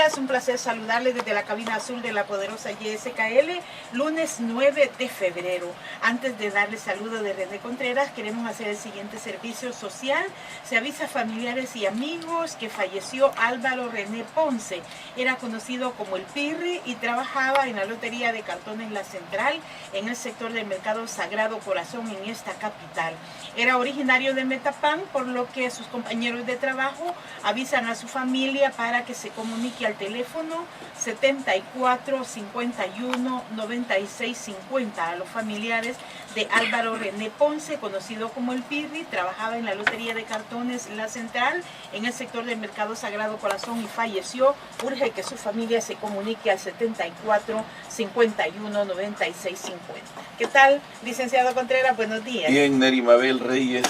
días, un placer saludarles desde la cabina azul de la poderosa YSKL, lunes 9 de febrero. Antes de darle saludo de René Contreras, queremos hacer el siguiente servicio social. Se avisa a familiares y amigos que falleció Álvaro René Ponce. Era conocido como el Pirri y trabajaba en la lotería de cartones La Central, en el sector del Mercado Sagrado Corazón en esta capital. Era originario de Metapán, por lo que sus compañeros de trabajo avisan a su familia para que se comunique al teléfono 74 51 96 50 a los familiares de Álvaro René Ponce, conocido como el Pirri. Trabajaba en la lotería de cartones La Central, en el sector del Mercado Sagrado Corazón y falleció. Urge que su familia se comunique al 74 51 96 50. ¿Qué tal, licenciado Contreras? Buenos días. Bien, Neri Mabel Reyes.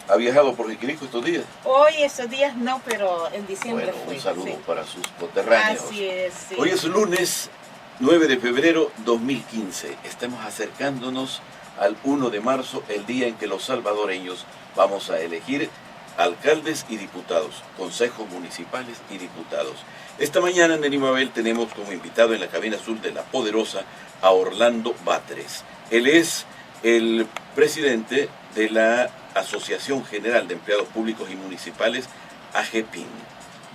¿Ha viajado por Jiquirico estos días? Hoy, estos días no, pero en diciembre bueno, fui. un saludo sí. para sus coterráneos. Así es, sí. Hoy es lunes 9 de febrero 2015. Estamos acercándonos al 1 de marzo, el día en que los salvadoreños vamos a elegir alcaldes y diputados, consejos municipales y diputados. Esta mañana, Neri Mabel, tenemos como invitado en la cabina azul de La Poderosa a Orlando Batres. Él es el presidente de la Asociación General de Empleados Públicos y Municipales, AGEPIN.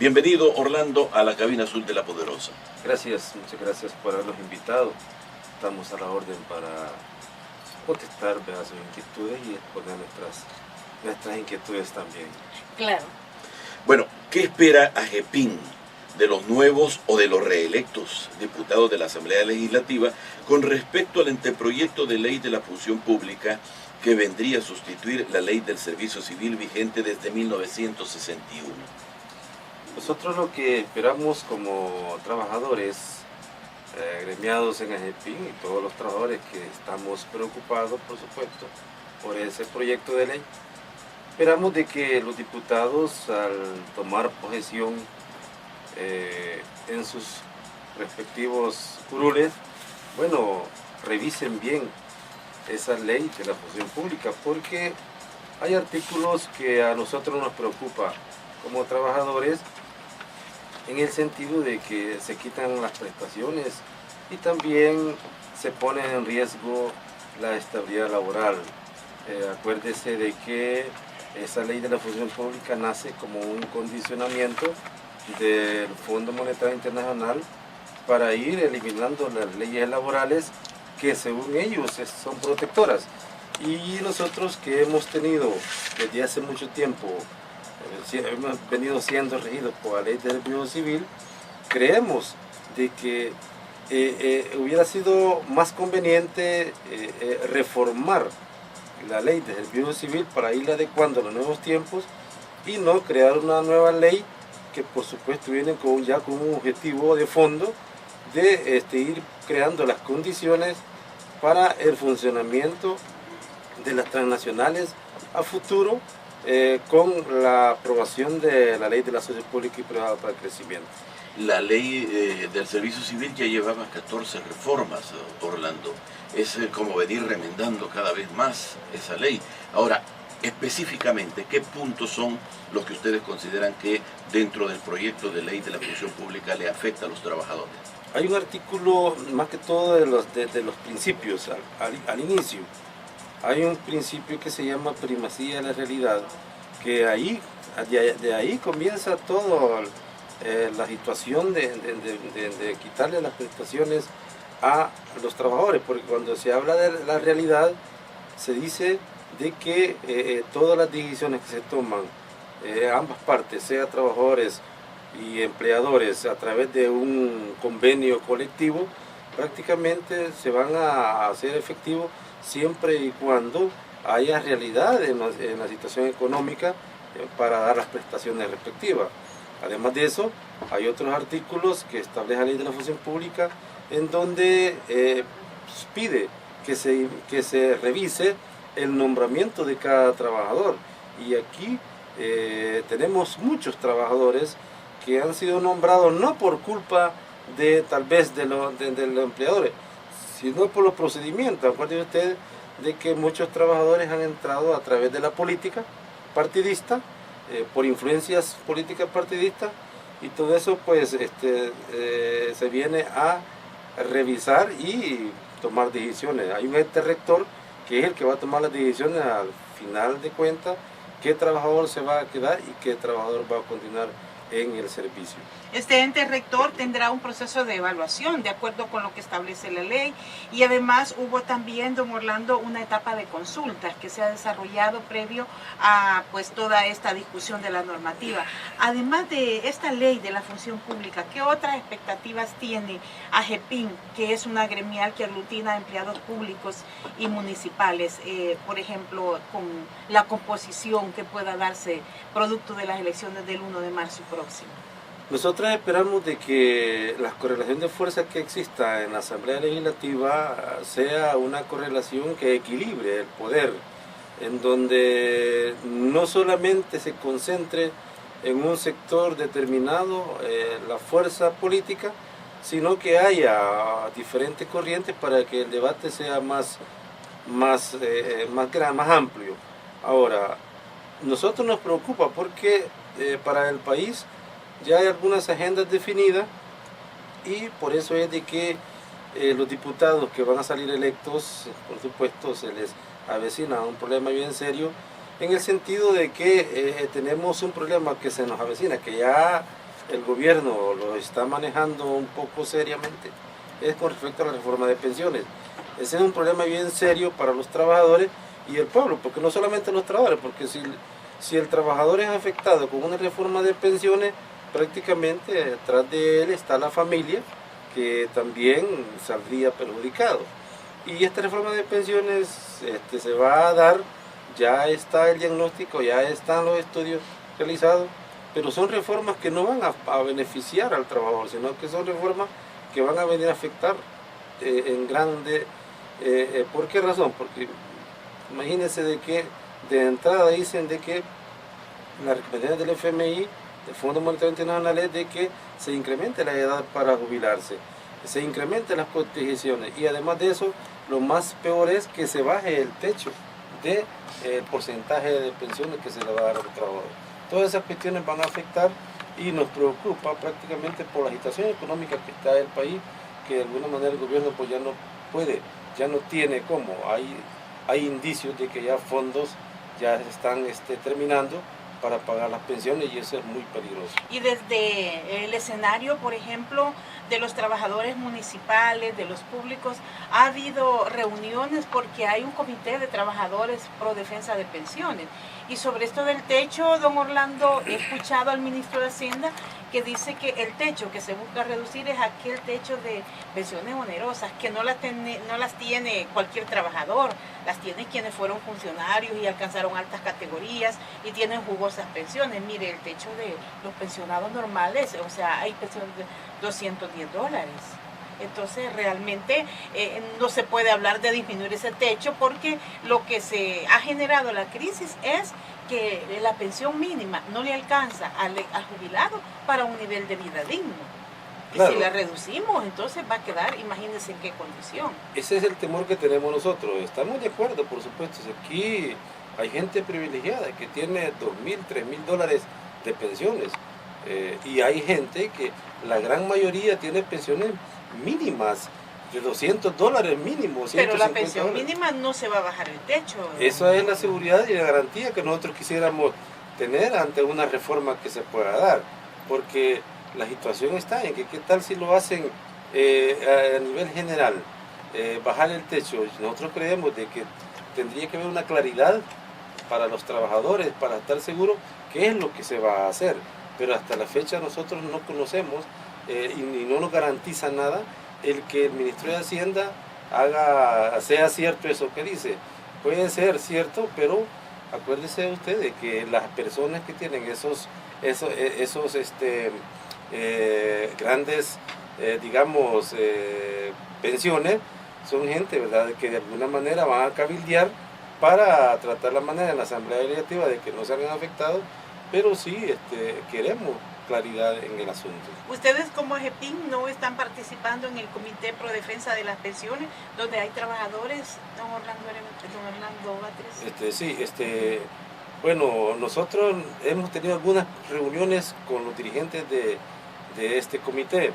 Bienvenido, Orlando, a la cabina azul de La Poderosa. Gracias, muchas gracias por habernos invitado. Estamos a la orden para contestar a sus inquietudes y exponer nuestras inquietudes también. Claro. Bueno, ¿qué espera AGEPIN de los nuevos o de los reelectos diputados de la Asamblea Legislativa con respecto al anteproyecto de ley de la función pública que vendría a sustituir la ley del servicio civil vigente desde 1961? Nosotros lo que esperamos como trabajadores gremiados en AGEPIN y todos los trabajadores que estamos preocupados, por supuesto, por ese proyecto de ley, esperamos de que los diputados, al tomar posesión en sus respectivos curules, bueno, revisen bien esa ley de la función pública, porque hay artículos que a nosotros nos preocupa como trabajadores, en el sentido de que se quitan las prestaciones y también se pone en riesgo la estabilidad laboral. Acuérdese de que esa ley de la función pública nace como un condicionamiento del Fondo Monetario Internacional para ir eliminando las leyes laborales que según ellos son protectoras. Y nosotros que hemos tenido desde hace mucho tiempo, hemos venido siendo regidos por la ley del servicio civil, creemos de que hubiera sido más conveniente reformar la ley del servicio civil para ir adecuando a los nuevos tiempos y no crear una nueva ley que por supuesto viene ya con un objetivo de fondo de ir creando las condiciones para el funcionamiento de las transnacionales a futuro, con la aprobación de la ley de la sociedad pública y privada para el crecimiento. La ley del servicio civil ya llevaba 14 reformas, Orlando. Es como venir remendando cada vez más esa ley. Ahora, específicamente, ¿qué puntos son los que ustedes consideran que dentro del proyecto de ley de la función pública le afecta a los trabajadores? Hay un artículo, más que todo, de los principios al inicio. Hay un principio que se llama primacía de la realidad, que de ahí comienza toda la situación de quitarle las prestaciones a los trabajadores, porque cuando se habla de la realidad, se dice de que todas las decisiones que se toman, ambas partes, sea trabajadores y empleadores, a través de un convenio colectivo, prácticamente se van a hacer efectivos siempre y cuando haya realidad en la situación económica para dar las prestaciones respectivas. Además de eso, hay otros artículos que establece la ley de la función pública en donde pide que se revise el nombramiento de cada trabajador. Y aquí tenemos muchos trabajadores que han sido nombrados no por culpa de tal vez de los empleadores, sino por los procedimientos. Acuérdense ustedes de que muchos trabajadores han entrado a través de la política partidista, por influencias políticas partidistas, y todo eso pues se viene a revisar y tomar decisiones. Hay un ente rector que es el que va a tomar las decisiones al final de cuentas, qué trabajador se va a quedar y qué trabajador va a continuar en el servicio. Este ente rector tendrá un proceso de evaluación de acuerdo con lo que establece la ley, y además hubo también, don Orlando, una etapa de consultas que se ha desarrollado previo a pues toda esta discusión de la normativa. Además de esta ley de la función pública, ¿qué otras expectativas tiene AGEPIN, que es una gremial que aglutina a empleados públicos y municipales, por ejemplo, con la composición que pueda darse producto de las elecciones del 1 de marzo próximo? Nosotros esperamos de que la correlación de fuerzas que exista en la Asamblea Legislativa sea una correlación que equilibre el poder, en donde no solamente se concentre en un sector determinado la fuerza política, sino que haya diferentes corrientes para que el debate sea más amplio. Ahora, nosotros nos preocupa porque para el país ya hay algunas agendas definidas, y por eso es de que los diputados que van a salir electos, por supuesto, se les avecina un problema bien serio, en el sentido de que tenemos un problema que se nos avecina, que ya el gobierno lo está manejando un poco seriamente, es con respecto a la reforma de pensiones. Ese es un problema bien serio para los trabajadores y el pueblo, porque no solamente los trabajadores, porque si el trabajador es afectado con una reforma de pensiones, prácticamente detrás de él está la familia, que también saldría perjudicado. Y esta reforma de pensiones se va a dar, ya está el diagnóstico, ya están los estudios realizados, pero son reformas que no van a beneficiar al trabajador, sino que son reformas que van a venir a afectar en grande. ¿Por qué razón? Porque imagínense de que de entrada dicen de que las recomendaciones del FMI, el Fondo Monetario Internacional, es de que se incremente la edad para jubilarse, se incrementen las cotizaciones, y además de eso, lo más peor es que se baje el techo del porcentaje de pensiones que se le va a dar al trabajador. Todas esas cuestiones van a afectar y nos preocupa prácticamente por la situación económica que está el país, que de alguna manera el gobierno pues ya no puede, ya no tiene cómo. Hay indicios de que ya fondos ya están terminando para pagar las pensiones, y eso es muy peligroso. Y desde el escenario, por ejemplo, de los trabajadores municipales, de los públicos, ha habido reuniones porque hay un comité de trabajadores pro defensa de pensiones. Y sobre esto del techo, don Orlando, he escuchado al ministro de Hacienda que dice que el techo que se busca reducir es aquel techo de pensiones onerosas, que no las tiene cualquier trabajador, las tiene quienes fueron funcionarios y alcanzaron altas categorías y tienen jugosas pensiones. Mire, el techo de los pensionados normales, o sea, hay pensiones de $210. Entonces realmente no se puede hablar de disminuir ese techo, porque lo que se ha generado la crisis es que la pensión mínima no le alcanza al jubilado para un nivel de vida digno. Claro. Y si la reducimos, entonces va a quedar, imagínense en qué condición. Ese es el temor que tenemos nosotros. Estamos de acuerdo, por supuesto. Aquí hay gente privilegiada que tiene $2.000, $3.000 de pensiones. Y hay gente que la gran mayoría tiene pensiones mínimas, de $200 mínimo. Pero la pensión mínima no se va a bajar el techo. Esa es la seguridad y la garantía que nosotros quisiéramos tener ante una reforma que se pueda dar, porque la situación está en que qué tal si lo hacen a nivel general, bajar el techo. Nosotros creemos de que tendría que haber una claridad para los trabajadores, para estar seguros qué es lo que se va a hacer, pero hasta la fecha nosotros no conocemos y no nos garantiza nada el que el Ministerio de Hacienda sea cierto eso que dice. Puede ser cierto, pero acuérdese usted de que las personas que tienen esos grandes, digamos, pensiones, son gente, ¿verdad?, que de alguna manera van a cabildear para tratar la manera en la Asamblea Legislativa de que no se hagan afectados, pero sí queremos claridad en el asunto. ¿Ustedes como AGEPIN no están participando en el Comité Pro Defensa de las Pensiones, donde hay trabajadores, don Orlando Batres? Sí, Bueno, nosotros hemos tenido algunas reuniones con los dirigentes de este comité.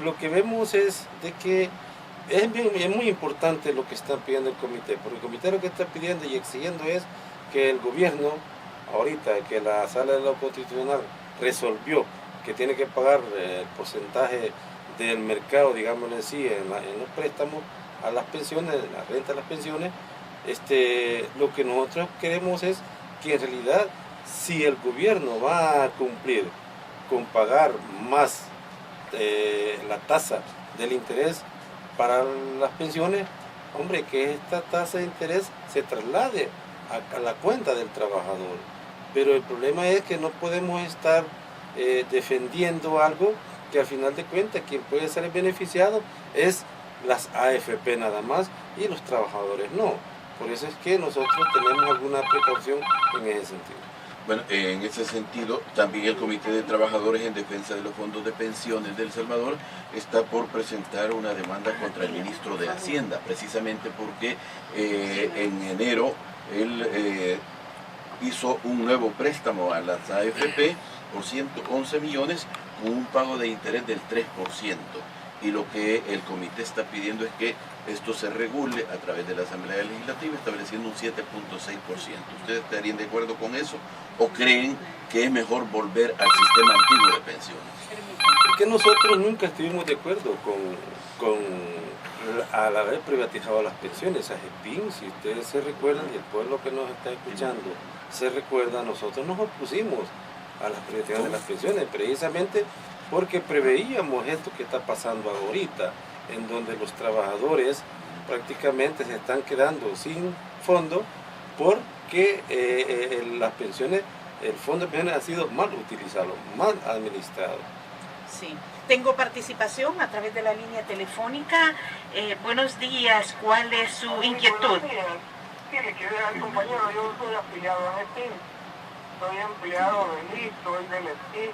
Lo que vemos es de que es muy importante lo que está pidiendo el comité, porque el comité lo que está pidiendo y exigiendo es que el gobierno, ahorita que la Sala de lo Constitucional resolvió que tiene que pagar el porcentaje del mercado, digámoslo así, en los préstamos a las pensiones, la renta a las pensiones, lo que nosotros queremos es que en realidad, si el gobierno va a cumplir con pagar más la tasa del interés para las pensiones, hombre, que esta tasa de interés se traslade a la cuenta del trabajador. Pero el problema es que no podemos estar defendiendo algo que al final de cuentas quien puede ser beneficiado es las AFP nada más y los trabajadores no. Por eso es que nosotros tenemos alguna precaución en ese sentido. Bueno, en ese sentido, también el Comité de Trabajadores en Defensa de los Fondos de Pensiones de El Salvador está por presentar una demanda contra el ministro de Hacienda, precisamente porque en enero él hizo un nuevo préstamo a las AFP por 111 millones con un pago de interés del 3%. Y lo que el comité está pidiendo es que esto se regule a través de la Asamblea Legislativa, estableciendo un 7.6%. ¿Ustedes estarían de acuerdo con eso o creen que es mejor volver al sistema antiguo de pensiones? Es que nosotros nunca estuvimos de acuerdo al haber privatizado las pensiones. A JEPIN, si ustedes se recuerdan, y el pueblo que nos está escuchando se recuerda, nosotros nos opusimos a las privatización de las pensiones, precisamente porque preveíamos esto que está pasando ahorita, en donde los trabajadores prácticamente se están quedando sin fondo porque las pensiones, el fondo de pensiones ha sido mal utilizado, mal administrado. Sí, tengo participación a través de la línea telefónica. Buenos días, ¿cuál es su inquietud? Sí, le quiero decir al compañero, yo soy afiliado a GEPIN, soy empleado del IS, soy del STIF,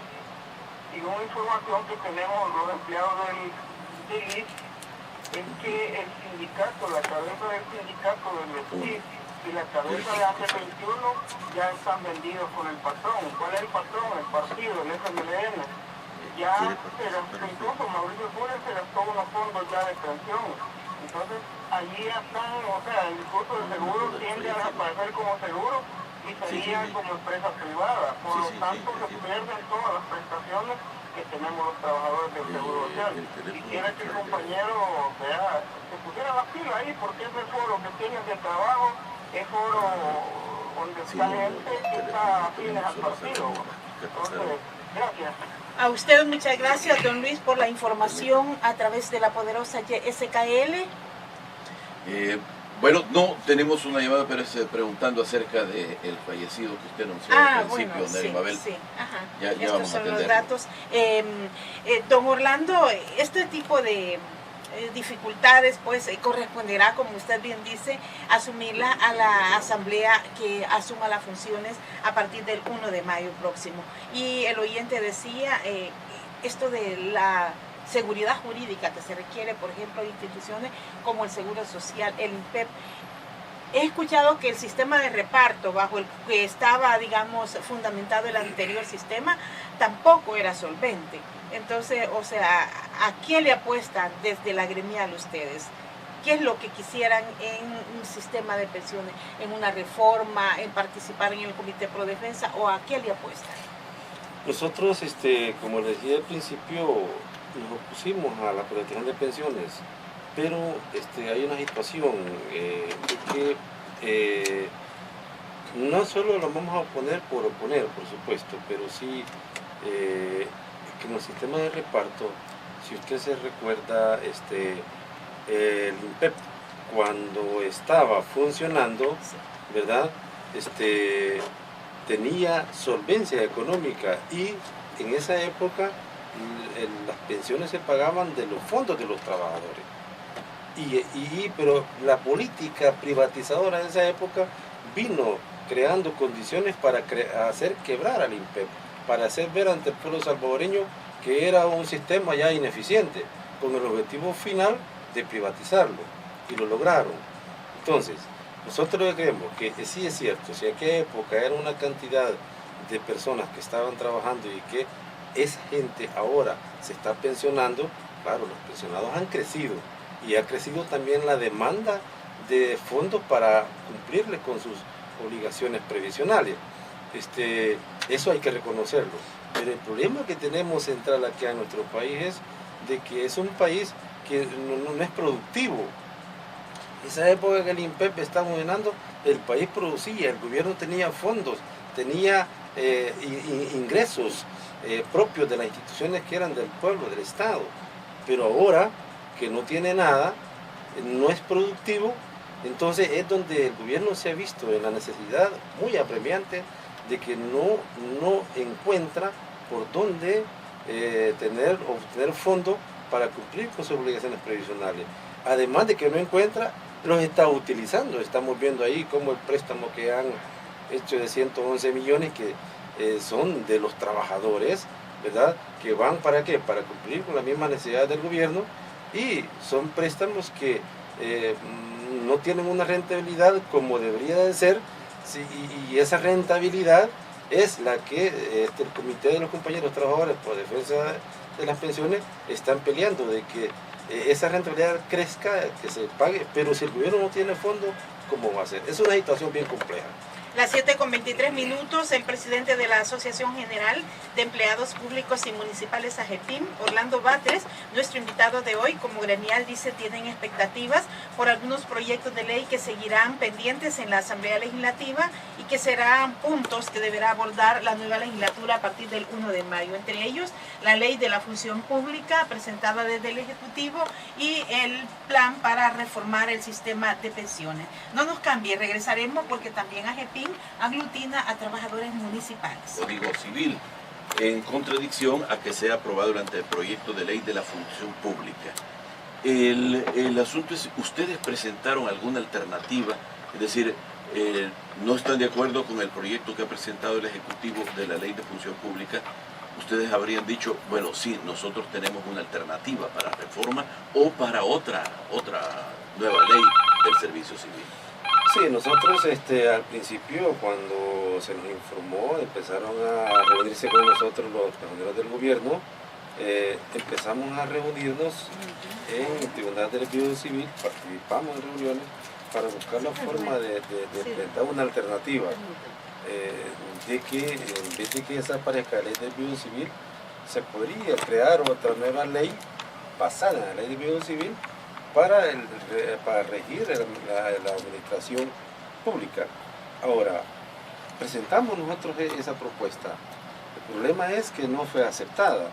y una información que tenemos los empleados del IS es que el sindicato, la cabeza del sindicato del STIF y la cabeza de ANDE 21 ya están vendidos con el patrón. ¿Cuál es el patrón? El partido, el FMLN. Ya incluso Mauricio Funes se gastó unos fondos ya de pensión. Entonces, allí están, o sea, el costo de seguro tiende a aparecer como seguro y sería como empresa privada. Por lo tanto, se pierden todas las prestaciones que tenemos los trabajadores del Seguro Social. Quisiera que el compañero se pusiera la pila ahí, porque ese foro que tienen de trabajo es foro donde está gente que está afines al partido. Entonces, gracias. A usted muchas gracias, don Luis, por la información a través de la poderosa YSKL. Bueno, no tenemos una llamada, pero es preguntando acerca del fallecido que usted anunció al principio, bueno, Nery Mabel. Sí, ajá. Ya Estos vamos a son los atenderlo. datos. Don Orlando, este tipo de dificultades pues corresponderá, como usted bien dice, asumirla a la asamblea que asuma las funciones a partir del 1 de mayo próximo. Y el oyente decía esto de la seguridad jurídica que se requiere, por ejemplo, de instituciones como el Seguro Social, el INPEP. He escuchado que el sistema de reparto bajo el que estaba, digamos, fundamentado el anterior sistema, tampoco era solvente. Entonces, o sea, ¿a quién le apuestan desde la gremial ustedes? ¿Qué es lo que quisieran en un sistema de pensiones, en una reforma, en participar en el Comité Pro Defensa, o a qué le apuestan? Nosotros, como les decía al principio, nos opusimos a la privatización de pensiones, pero hay una situación que no solo lo vamos a oponer, por supuesto, pero sí que en el sistema de reparto, si usted se recuerda, el INPEP, cuando estaba funcionando, ¿verdad? Tenía solvencia económica y en esa época las pensiones se pagaban de los fondos de los trabajadores. Pero la política privatizadora de esa época vino creando condiciones para hacer quebrar al INPEP, para hacer ver ante el pueblo salvadoreño que era un sistema ya ineficiente, con el objetivo final de privatizarlo, y lo lograron. Entonces, Nosotros creemos que sí es cierto, si en aquella época era una cantidad de personas que estaban trabajando y que esa gente ahora se está pensionando, claro, los pensionados han crecido y ha crecido también la demanda de fondos para cumplirle con sus obligaciones previsionales. Eso hay que reconocerlo. Pero el problema que tenemos central aquí en nuestro país es de que es un país que no es productivo. Esa época que el INPEP estaba funcionando, el país producía, el gobierno tenía fondos, tenía ingresos propios de las instituciones que eran del pueblo, del Estado. Pero ahora que no tiene nada, no es productivo, entonces es donde el gobierno se ha visto en la necesidad muy apremiante de que no encuentra por dónde obtener fondos para cumplir con sus obligaciones previsionales. Además de que no encuentra, los está utilizando. Estamos viendo ahí cómo el préstamo que han hecho de 111 millones que son de los trabajadores, ¿verdad? Que van ¿para qué? Para cumplir con las mismas necesidades del gobierno, y son préstamos que no tienen una rentabilidad como debería de ser, sí, y esa rentabilidad es la que el Comité de los Compañeros Trabajadores por Defensa de las Pensiones están peleando, de que esa rentabilidad crezca, que se pague, pero si el gobierno no tiene fondo, ¿cómo va a ser? Es una situación bien compleja. Las 7:23, el presidente de la Asociación General de Empleados Públicos y Municipales AGEPIM, Orlando Batres, nuestro invitado de hoy, como gremial, dice tienen expectativas por algunos proyectos de ley que seguirán pendientes en la Asamblea Legislativa y que serán puntos que deberá abordar la nueva legislatura a partir del 1 de mayo. Entre ellos, la ley de la función pública presentada desde el Ejecutivo y el plan para reformar el sistema de pensiones. No nos cambie, regresaremos porque también AGEPIM aglutina a trabajadores municipales. Código Civil, en contradicción a que sea aprobado el anteproyecto de ley de la función pública. El asunto es, ¿ustedes presentaron alguna alternativa? Es decir, no están de acuerdo con el proyecto que ha presentado el Ejecutivo de la ley de función pública. Ustedes habrían dicho, bueno, sí, nosotros tenemos una alternativa para reforma o para otra nueva ley del servicio civil. Sí, nosotros al principio, cuando se nos informó, empezaron a reunirse con nosotros los funcionarios del gobierno, empezamos a reunirnos en el Tribunal de Derecho Civil, participamos en reuniones para buscar la forma de presentar una alternativa, de que en vez de que desaparezca la ley del Código Civil, se podría crear otra nueva ley basada en la ley del Código Civil para regir la administración pública. Ahora, presentamos nosotros esa propuesta. El problema es que no fue aceptada,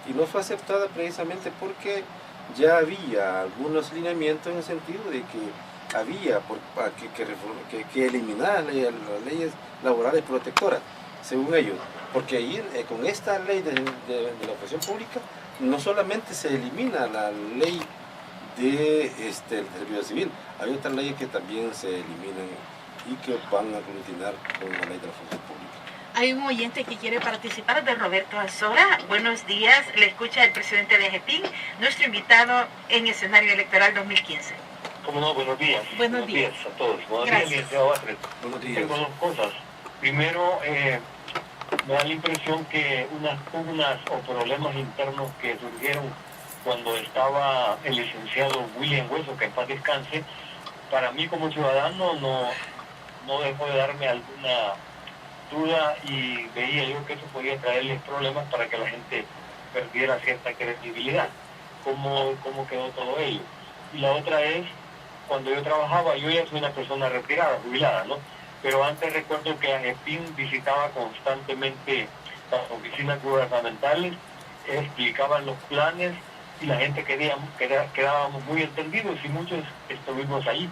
y no fue aceptada precisamente porque ya había algunos lineamientos en el sentido de que había que eliminar las leyes laborales protectoras, según ellos, porque ahí con esta ley de la función pública no solamente se elimina la ley del servicio civil, hay otras leyes que también se eliminan y que van a aglutinar con la ley de la función pública. Hay un oyente que quiere participar, de Roberto Azora. Buenos días, le escucha el presidente de AGEPIM, nuestro invitado en escenario electoral 2015. ¿Cómo no? Buenos días. Buenos días a todos. Buenos Gracias. días, licenciado Batres. Buenos días. Tengo dos cosas. Primero, me da la impresión que unas pugnas o problemas internos que surgieron cuando estaba el licenciado William Hueso, que en paz descanse, para mí como ciudadano no dejó de darme alguna duda, y veía yo que eso podía traerles problemas para que la gente perdiera cierta credibilidad. ¿Cómo quedó todo ello? Y la otra es, cuando yo trabajaba, yo ya soy una persona retirada, jubilada, ¿no? Pero antes recuerdo que AGEPIM visitaba constantemente las oficinas gubernamentales, explicaban los planes y la gente quedábamos muy entendidos y muchos estuvimos ahí.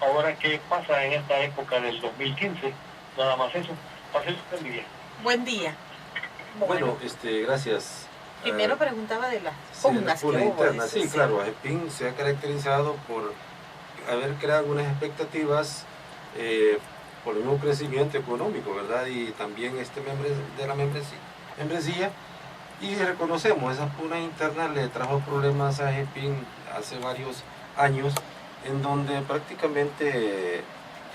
Ahora, ¿qué pasa en esta época del 2015? Nada más eso. Pase buen día. Buen día. Bueno, gracias. Primero preguntaba de las pugnas que hubo. Interna. Sí, claro, AGEPIM se ha caracterizado por haber creado algunas expectativas por el nuevo crecimiento económico, ¿verdad? Y también de la membresía. Y reconocemos, esa pugna interna le trajo problemas a AGEPIM hace varios años, en donde prácticamente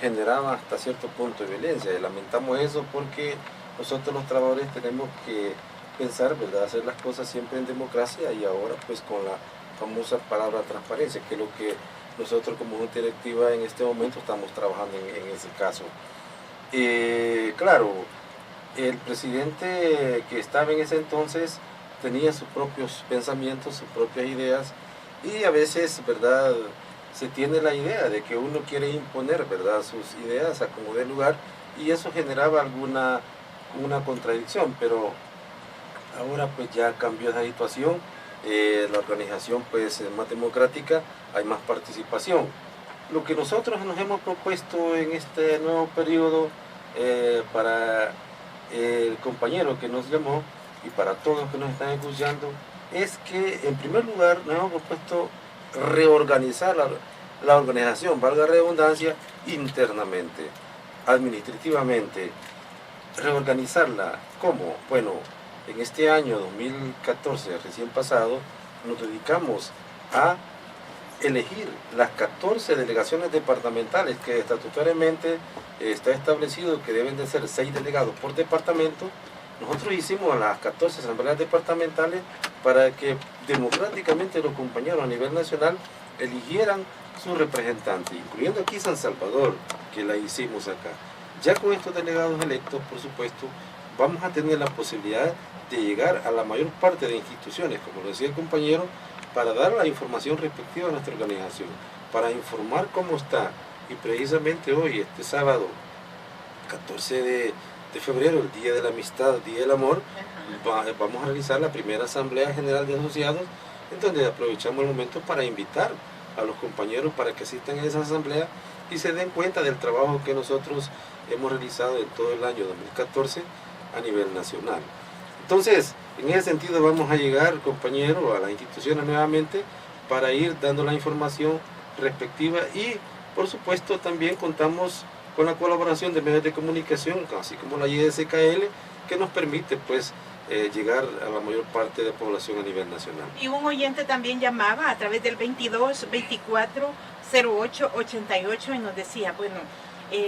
generaba hasta cierto punto de violencia. Y lamentamos eso porque nosotros los trabajadores tenemos que pensar, ¿verdad?, hacer las cosas siempre en democracia, y ahora pues con la famosa palabra transparencia, que es lo que nosotros como junta directiva en este momento estamos trabajando en ese caso. Claro, el presidente que estaba en ese entonces tenía sus propios pensamientos, sus propias ideas, y a veces, ¿verdad?, se tiene la idea de que uno quiere imponer, ¿verdad?, sus ideas a como dé lugar, y eso generaba una contradicción, pero ahora pues ya cambió esa situación, la organización pues es más democrática, hay más participación. Lo que nosotros nos hemos propuesto en este nuevo periodo para el compañero que nos llamó y para todos los que nos están escuchando, es que en primer lugar nos hemos propuesto reorganizar la organización, valga la redundancia, internamente, administrativamente, reorganizarla. ¿Cómo? Bueno, en este año 2014, recién pasado, nos dedicamos a elegir las 14 delegaciones departamentales que estatutariamente está establecido que deben de ser 6 delegados por departamento. Nosotros hicimos las 14 asambleas departamentales para que democráticamente los compañeros a nivel nacional eligieran sus representantes, incluyendo aquí San Salvador, que la hicimos acá. Ya con estos delegados electos, por supuesto, vamos a tener la posibilidad de llegar a la mayor parte de instituciones, como lo decía el compañero, para dar la información respectiva a nuestra organización, para informar cómo está. Y precisamente hoy, este sábado, 14 de febrero, el Día de la Amistad, el Día del Amor, vamos a realizar la primera Asamblea General de Asociados, en donde aprovechamos el momento para invitar a los compañeros para que asistan a esa asamblea y se den cuenta del trabajo que nosotros hemos realizado en todo el año 2014 a nivel nacional. Entonces, en ese sentido vamos a llegar, compañeros, a las instituciones nuevamente para ir dando la información respectiva, y por supuesto también contamos con la colaboración de medios de comunicación, así como la YSKL, que nos permite pues llegar a la mayor parte de la población a nivel nacional. Y un oyente también llamaba a través del 22 24 08 88 y nos decía, bueno,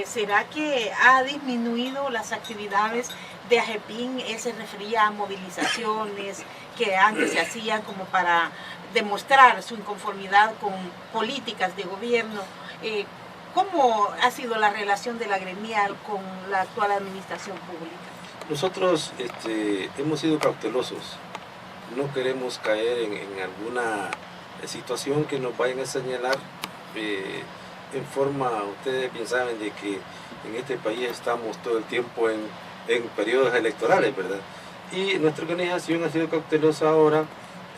¿será que ha disminuido las actividades de AGEPIN? Él se refería a movilizaciones que antes se hacían como para demostrar su inconformidad con políticas de gobierno. ¿Cómo ha sido la relación de la gremial con la actual administración pública? Nosotros hemos sido cautelosos, no queremos caer en alguna situación que nos vayan a señalar en forma, ustedes bien saben de que en este país estamos todo el tiempo en periodos electorales, ¿verdad? Y nuestra organización ha sido cautelosa ahora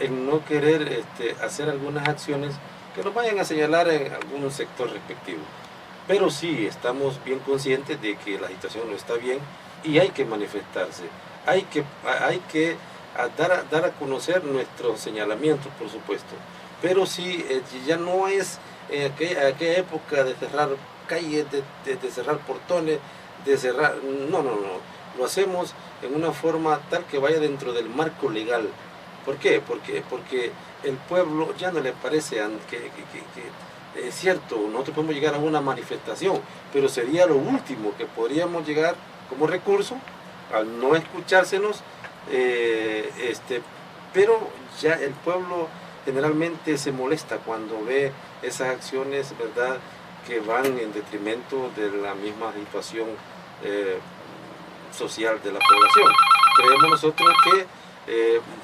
en no querer hacer algunas acciones que nos vayan a señalar en algún sector respectivo. Pero sí estamos bien conscientes de que la situación no está bien y hay que manifestarse, hay que dar a conocer nuestros señalamientos, por supuesto. Pero sí, ya no es aquella época de cerrar calles, de cerrar portones, de cerrar... No. Lo hacemos en una forma tal que vaya dentro del marco legal. ¿Por qué? Porque el pueblo ya no le parece que es cierto, nosotros podemos llegar a una manifestación, pero sería lo último que podríamos llegar como recurso al no escuchársenos, pero ya el pueblo generalmente se molesta cuando ve esas acciones, ¿verdad?, que van en detrimento de la misma situación social de la población. Creemos nosotros que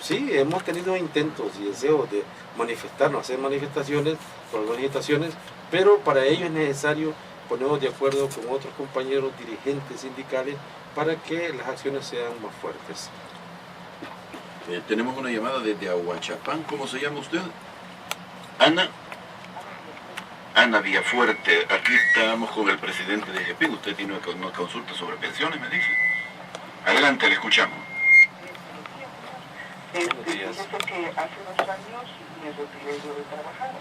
sí, hemos tenido intentos y deseos de manifestarnos, hacer manifestaciones por algunas agitaciones, pero para ello es necesario ponernos de acuerdo con otros compañeros dirigentes sindicales para que las acciones sean más fuertes. Tenemos una llamada desde Ahuachapán. ¿Cómo se llama usted? Ana Villafuerte. Aquí estamos con el presidente de AGEPIN. Usted tiene una consulta sobre pensiones, me dice. Adelante, le escuchamos. Fíjese que hace 2 años me retiré yo de trabajar.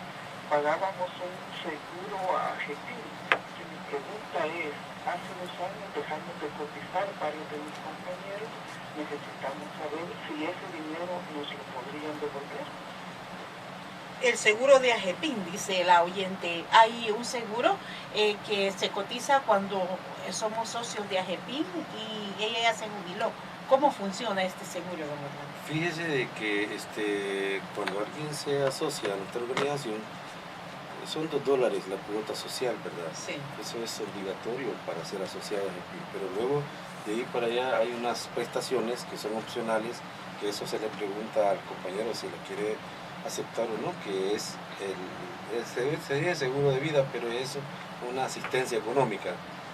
Pagábamos un seguro a AGEPIN. Mi pregunta es, hace 2 años dejamos de cotizar varios de mis compañeros, necesitamos saber si ese dinero nos lo podrían devolver. el seguro de AGEPIN, dice la oyente. Hay un seguro que se cotiza cuando somos socios de AGEPIN y ella ya se jubiló. ¿Cómo funciona este seguro, don Orlando? Fíjese de que cuando alguien se asocia a nuestra organización, son $2 la cuota social, ¿verdad? Sí. Eso es obligatorio para ser asociado a AGEPIN, pero luego de ahí para allá hay unas prestaciones que son opcionales, que eso se le pregunta al compañero si lo quiere aceptar o no, que es sería el seguro de vida, pero es una asistencia económica,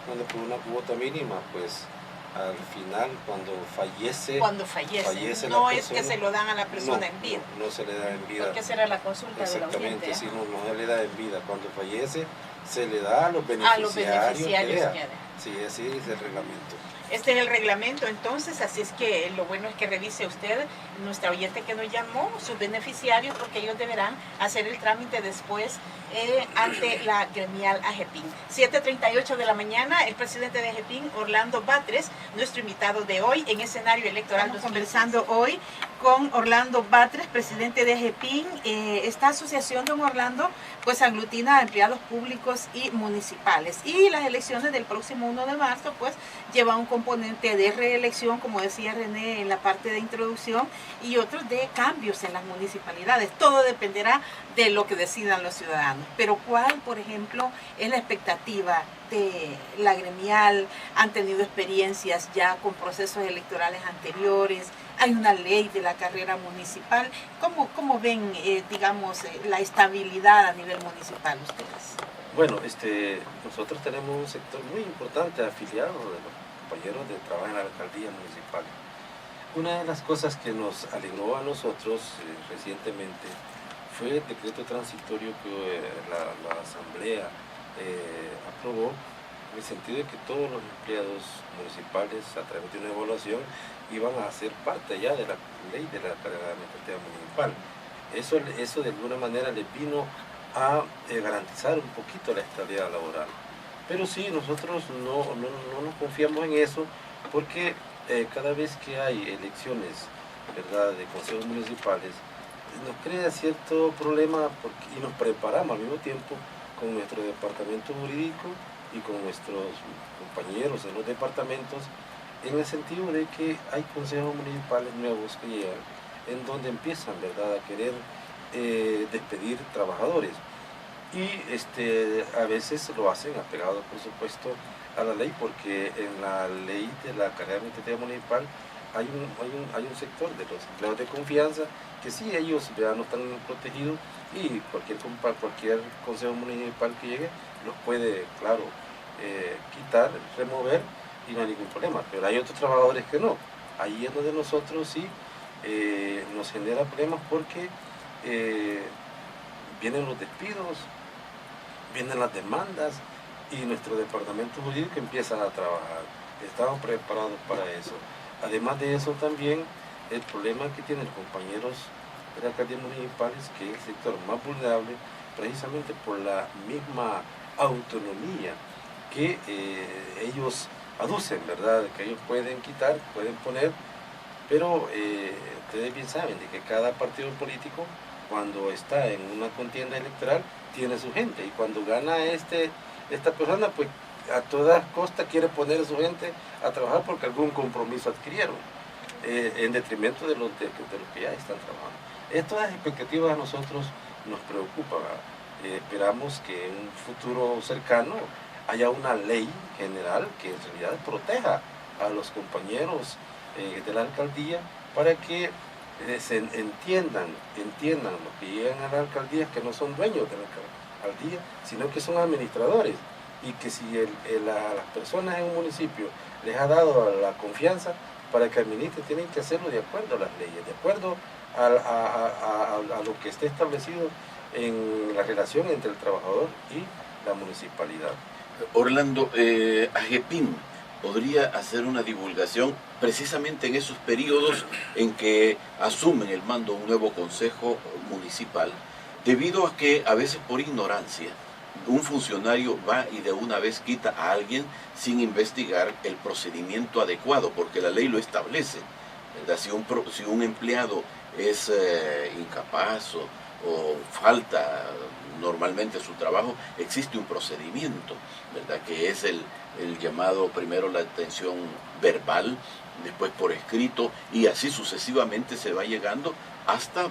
donde por una cuota mínima, pues al final cuando fallece no la es que persona, se lo dan a la persona en vida. no se le da en vida. Porque esa era la consulta de la oyente. Exactamente, sí, no se le da en vida. Cuando fallece se le da a los beneficiarios, que deja. Sí, así es el reglamento. Este es el reglamento, entonces, así es que lo bueno es que revise usted, nuestra oyente que nos llamó, sus beneficiarios, porque ellos deberán hacer el trámite después ante la gremial AGEPIN. 7:38 de la mañana, el presidente de AGEPIN, Orlando Batres, nuestro invitado de hoy en escenario electoral. Estamos conversando hoy con Orlando Batres, presidente de AGEPIN. Esta asociación, don Orlando, pues aglutina a empleados públicos y municipales. Y las elecciones del próximo 1 de marzo, pues lleva un componente de reelección, como decía René en la parte de introducción, y otros de cambios en las municipalidades. Todo dependerá de lo que decidan los ciudadanos. Pero ¿cuál, por ejemplo, es la expectativa de la gremial? ¿Han tenido experiencias ya con procesos electorales anteriores? Hay una ley de la carrera municipal. ¿Cómo ven, digamos, la estabilidad a nivel municipal ustedes? Bueno, nosotros tenemos un sector muy importante afiliado de los compañeros de trabajo en la alcaldía municipal. Una de las cosas que nos alegró a nosotros recientemente fue el decreto transitorio que la Asamblea aprobó, en el sentido de que todos los empleados municipales, a través de una evaluación, iban a ser parte ya de la ley de la carrera administrativa municipal. Eso de alguna manera les vino a garantizar un poquito la estabilidad laboral. Pero sí, nosotros no nos confiamos en eso, porque cada vez que hay elecciones, ¿verdad?, de consejos municipales, nos crea cierto problema y nos preparamos al mismo tiempo con nuestro departamento jurídico y con nuestros compañeros en los departamentos, en el sentido de que hay consejos municipales nuevos que llegan, en donde empiezan, ¿verdad?, a querer despedir trabajadores. Y a veces lo hacen apegado, por supuesto, a la ley, porque en la ley de la carrera administrativa municipal hay un sector de los empleados de confianza que sí, ellos ya no están protegidos, y cualquier consejo municipal que llegue los puede, claro, quitar, remover, y no hay ningún problema. Pero hay otros trabajadores que no. Ahí es donde nosotros sí nos genera problemas, porque vienen los despidos, vienen las demandas, y nuestro departamento jurídico empieza a trabajar. Estamos preparados para eso. Además de eso, también el problema que tienen los compañeros de la alcaldía municipales, que es el sector más vulnerable, precisamente por la misma autonomía que ellos aducen, ¿verdad?, que ellos pueden quitar, pueden poner, pero ustedes bien saben de que cada partido político, cuando está en una contienda electoral, tiene su gente, y cuando gana esta persona, pues a todas costas quiere poner a su gente a trabajar porque algún compromiso adquirieron, en detrimento de los que ya están trabajando. Estas expectativas a nosotros nos preocupan. Esperamos que en un futuro cercano haya una ley general que en realidad proteja a los compañeros de la alcaldía, para que se entiendan los que llegan a la alcaldía, que no son dueños de la alcaldía, sino que son administradores, y que si las personas en un municipio les ha dado la confianza para que administren, tienen que hacerlo de acuerdo a las leyes, de acuerdo a lo que esté establecido en la relación entre el trabajador y la municipalidad. Orlando, AGEPIN podría hacer una divulgación precisamente en esos periodos en que asumen el mando un nuevo consejo municipal, debido a que a veces por ignorancia un funcionario va y de una vez quita a alguien sin investigar el procedimiento adecuado, porque la ley lo establece, ¿verdad? Si un empleado es incapaz o falta normalmente su trabajo, existe un procedimiento, ¿verdad? Que es el llamado, primero la atención verbal, después por escrito, y así sucesivamente se va llegando hasta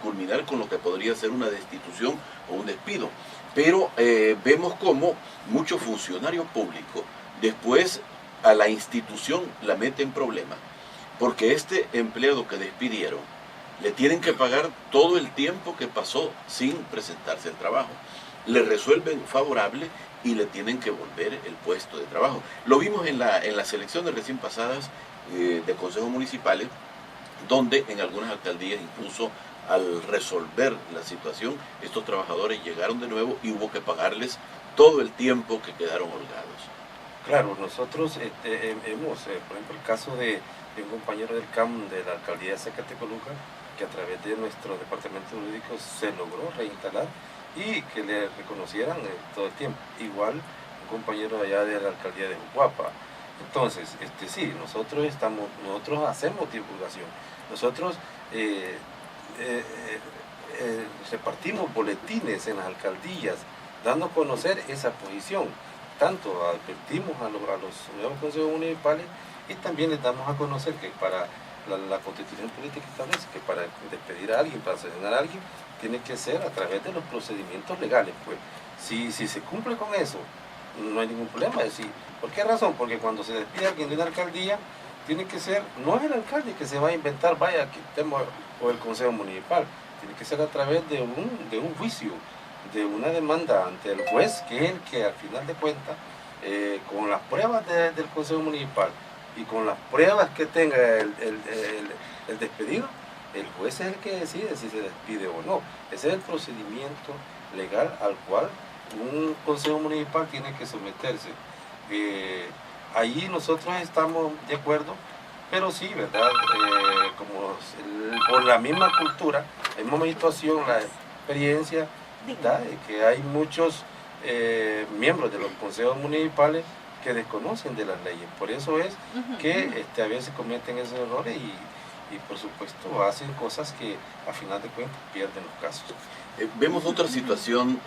culminar con lo que podría ser una destitución o un despido. Pero vemos como muchos funcionarios públicos después a la institución la meten en problemas, porque este empleado que despidieron le tienen que pagar todo el tiempo que pasó sin presentarse al trabajo. Le resuelven favorable y le tienen que volver el puesto de trabajo. Lo vimos en las elecciones recién pasadas de consejos municipales, donde en algunas alcaldías incluso al resolver la situación, estos trabajadores llegaron de nuevo y hubo que pagarles todo el tiempo que quedaron holgados. Claro, nosotros hemos, por ejemplo, el caso de un compañero del CAM de la alcaldía de Zacatecoluca, que a través de nuestro departamento jurídico se logró reinstalar y que le reconocieran todo el tiempo. Igual un compañero allá de la alcaldía de Uruapa. Entonces, sí, nosotros hacemos divulgación. Nosotros repartimos boletines en las alcaldías, dando a conocer esa posición. Tanto advertimos a los nuevos consejos municipales y también les damos a conocer que para la Constitución política establece que para despedir a alguien, para sancionar a alguien, tiene que ser a través de los procedimientos legales. Pues si se cumple con eso, no hay ningún problema. Es decir, ¿por qué razón? Porque cuando se despide a alguien de una alcaldía, tiene que ser, no es el alcalde que se va a inventar, vaya, quitemos, o el consejo municipal, tiene que ser a través de un juicio, de una demanda ante el juez, que es el que al final de cuentas, con las pruebas del consejo municipal y con las pruebas que tenga el despedido, el juez es el que decide si se despide o no. Ese es el procedimiento legal al cual un consejo municipal tiene que someterse. Ahí nosotros estamos de acuerdo, pero sí, ¿verdad? Por la misma cultura, la misma situación, la experiencia, ¿verdad? De que hay muchos miembros de los consejos municipales que desconocen de las leyes. Por eso es que a veces cometen esos errores y por supuesto hacen cosas que a final de cuentas pierden los casos. Vemos otra situación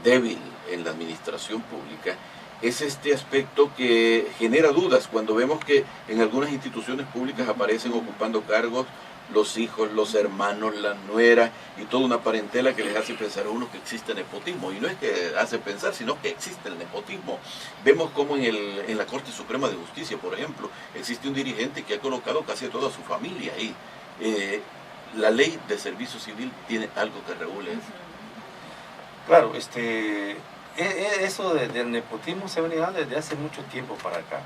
débil en la administración pública, es este aspecto que genera dudas cuando vemos que en algunas instituciones públicas aparecen ocupando cargos los hijos, los hermanos, la nuera y toda una parentela que les hace pensar a uno que existe nepotismo. Y no es que hace pensar, sino que existe el nepotismo. Vemos como en la Corte Suprema de Justicia, por ejemplo, existe un dirigente que ha colocado casi a toda su familia ahí. La ley de servicio civil tiene algo que regule eso. Claro, eso del nepotismo se ha venido desde hace mucho tiempo para acá,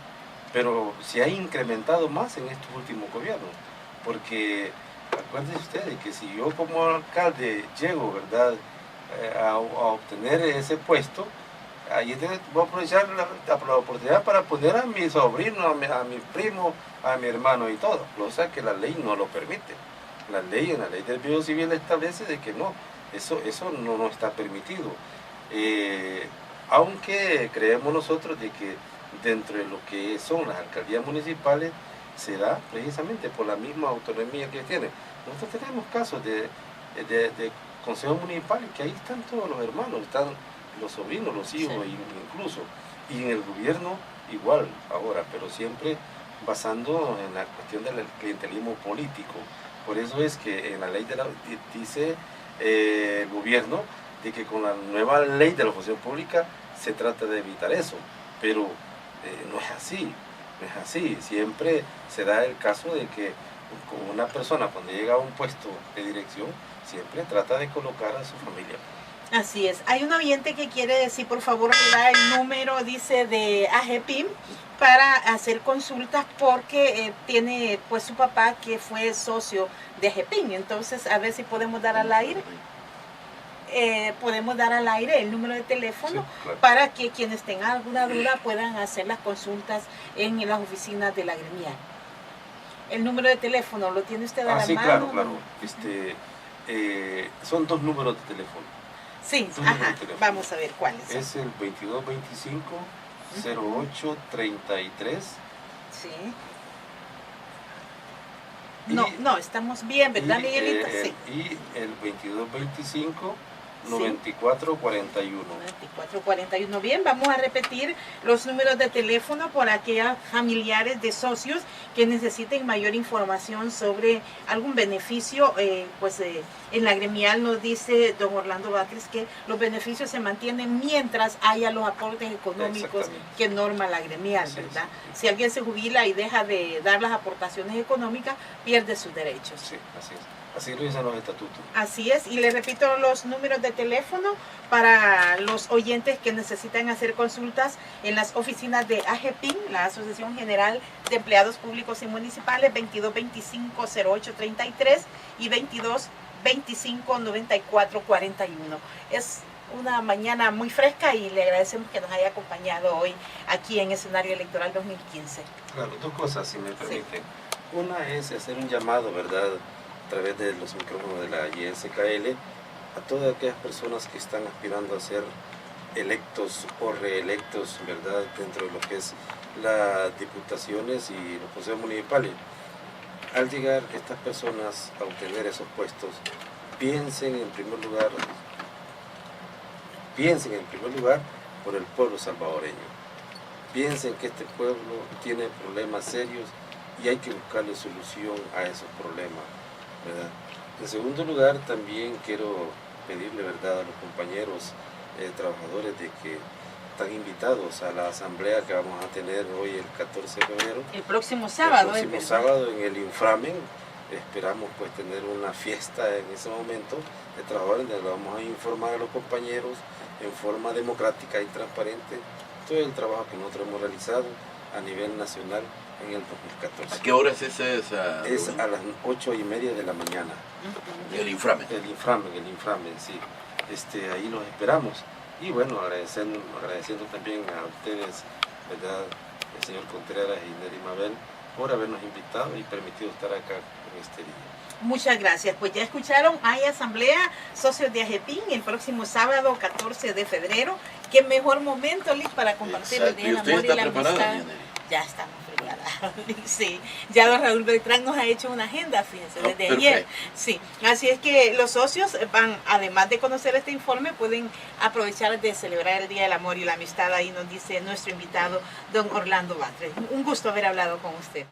pero se ha incrementado más en estos últimos gobiernos, porque acuérdense ustedes que si yo como alcalde llego, ¿verdad?, a obtener ese puesto, ahí voy a aprovechar la oportunidad para poner a mi sobrino, a mi primo, a mi hermano y todo, cosa que la ley no lo permite. En la ley del Código Civil establece de que no, eso no está permitido. Aunque creemos nosotros de que dentro de lo que son las alcaldías municipales se da precisamente por la misma autonomía que tienen. Nosotros tenemos casos de consejos municipales que ahí están todos los hermanos, están los sobrinos, los hijos, sí, incluso, y en el gobierno igual ahora, pero siempre basando en la cuestión del clientelismo político. Por eso es que en la ley dice el gobierno de que con la nueva ley de la función pública se trata de evitar eso, pero no es así, no es así. Siempre se da el caso de que una persona cuando llega a un puesto de dirección siempre trata de colocar a su familia. Así es. Hay un oyente que quiere decir, por favor, me da el número, dice, de AGEPIM para hacer consultas porque tiene pues su papá que fue socio de AGEPIM. Entonces, a ver si podemos dar al aire. Podemos dar al aire el número de teléfono, sí, claro, para que quienes tengan alguna duda puedan hacer las consultas en las oficinas de la gremial. El número de teléfono, ¿lo tiene usted a la sí, mano? Claro. Son dos números de teléfono. Sí, ajá, vamos a ver cuáles. Es el 2225-0833. Sí. No, estamos bien, ¿verdad, Miguelito? Sí. Y el 2225 Sí. 9441. 9441. Bien, vamos a repetir los números de teléfono por aquellos familiares de socios que necesiten mayor información sobre algún beneficio. En la gremial nos dice don Orlando Batres que los beneficios se mantienen mientras haya los aportes económicos que norma la gremial, ¿verdad? Sí. Si alguien se jubila y deja de dar las aportaciones económicas, pierde sus derechos. Sí, así es. Así lo dicen los estatutos. Así es, y le repito los números de teléfono para los oyentes que necesitan hacer consultas en las oficinas de AGEPIN, la Asociación General de Empleados Públicos y Municipales, 2225-0833 y 2225-9441. Es una mañana muy fresca y le agradecemos que nos haya acompañado hoy aquí en Escenario Electoral 2015. Claro, dos cosas, si me permiten. Sí. Una es hacer un llamado, ¿verdad?, a través de los micrófonos de la YSKL a todas aquellas personas que están aspirando a ser electos o reelectos, ¿verdad?, dentro de lo que es las diputaciones y los consejos municipales. Al llegar estas personas a obtener esos puestos, piensen en primer lugar por el pueblo salvadoreño. Piensen que este pueblo tiene problemas serios y hay que buscarle solución a esos problemas, ¿verdad? En segundo lugar, también quiero pedirle, ¿verdad?, a los compañeros trabajadores de que están invitados a la asamblea que vamos a tener hoy el 14 de febrero. El próximo sábado. El próximo sábado en el Inframen. Esperamos pues tener una fiesta en ese momento de trabajadores donde vamos a informar a los compañeros en forma democrática y transparente todo el trabajo que nosotros hemos realizado a nivel nacional en el 2014. ¿A qué hora es esa Es a las 8:30 de la mañana. El Inframen. El inframen, sí. Ahí los esperamos. Y bueno, agradeciendo también a ustedes, ¿verdad?, el señor Contreras y Neri Mabel, por habernos invitado y permitido estar acá en este día. Muchas gracias. Pues ya escucharon, hay asamblea socios de AGEPIN el próximo sábado 14 de febrero. Qué mejor momento, Liz, para compartir el Día del Amor y la amistad. Ya estamos preparados. Sí, ya don Raúl Beltrán nos ha hecho una agenda, fíjense, desde ayer. Sí, así es que los socios van, además de conocer este informe, pueden aprovechar de celebrar el Día del Amor y la Amistad. Ahí nos dice nuestro invitado, don Orlando Batres. Un gusto haber hablado con usted.